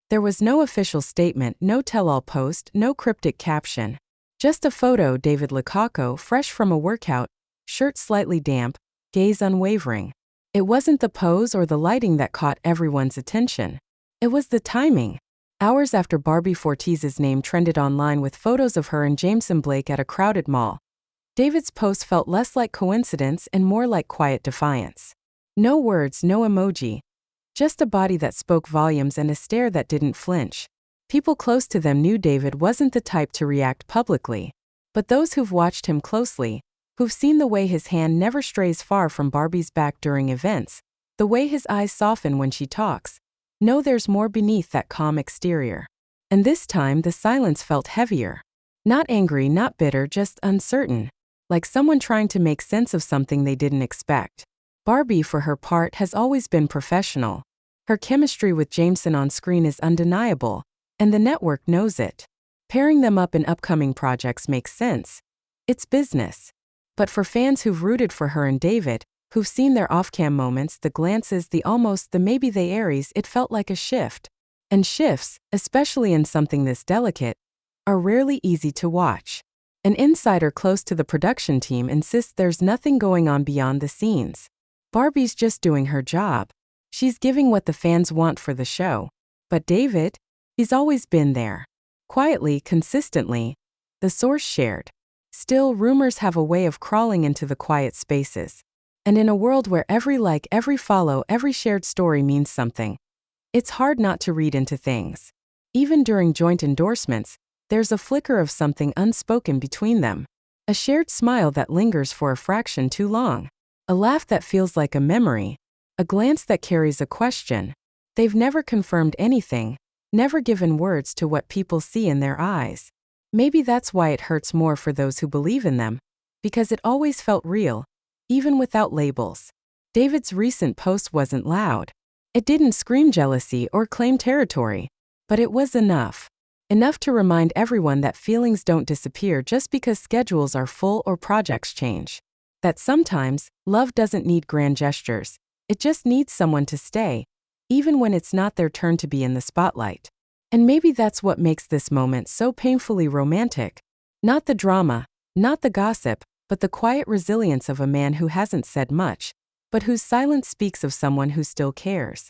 There was no official statement, no tell-all post, no cryptic caption. Just a photo: David Licauco, fresh from a workout, shirt slightly damp, gaze unwavering. It wasn't the pose or the lighting that caught everyone's attention. It was the timing. Hours after Barbie Forteza's name trended online with photos of her and Jameson Blake at a crowded mall, David's post felt less like coincidence and more like quiet defiance. No words, no emoji. Just a body that spoke volumes and a stare that didn't flinch. People close to them knew David wasn't the type to react publicly. But those who've watched him closely, who've seen the way his hand never strays far from Barbie's back during events, the way his eyes soften when she talks, know there's more beneath that calm exterior. And this time the silence felt heavier. Not angry, not bitter, just uncertain. Like someone trying to make sense of something they didn't expect. Barbie, for her part, has always been professional. Her chemistry with Jameson on screen is undeniable, and the network knows it. Pairing them up in upcoming projects makes sense. It's business. But for fans who've rooted for her and David, who've seen their off-cam moments, the glances, the almost, the maybe, the Aries, it felt like a shift. And shifts, especially in something this delicate, are rarely easy to watch. An insider close to the production team insists there's nothing going on beyond the scenes. Barbie's just doing her job. She's giving what the fans want for the show. But David? He's always been there. Quietly, consistently. The source shared. Still, rumors have a way of crawling into the quiet spaces. And in a world where every like, every follow, every shared story means something, it's hard not to read into things. Even during joint endorsements, there's a flicker of something unspoken between them. A shared smile that lingers for a fraction too long. A laugh that feels like a memory. A glance that carries a question. They've never confirmed anything, never given words to what people see in their eyes. Maybe that's why it hurts more for those who believe in them. Because it always felt real, even without labels. David's recent post wasn't loud. It didn't scream jealousy or claim territory. But it was enough. Enough to remind everyone that feelings don't disappear just because schedules are full or projects change. That sometimes, love doesn't need grand gestures. It just needs someone to stay, even when it's not their turn to be in the spotlight. And maybe that's what makes this moment so painfully romantic. Not the drama, not the gossip, but the quiet resilience of a man who hasn't said much, but whose silence speaks of someone who still cares.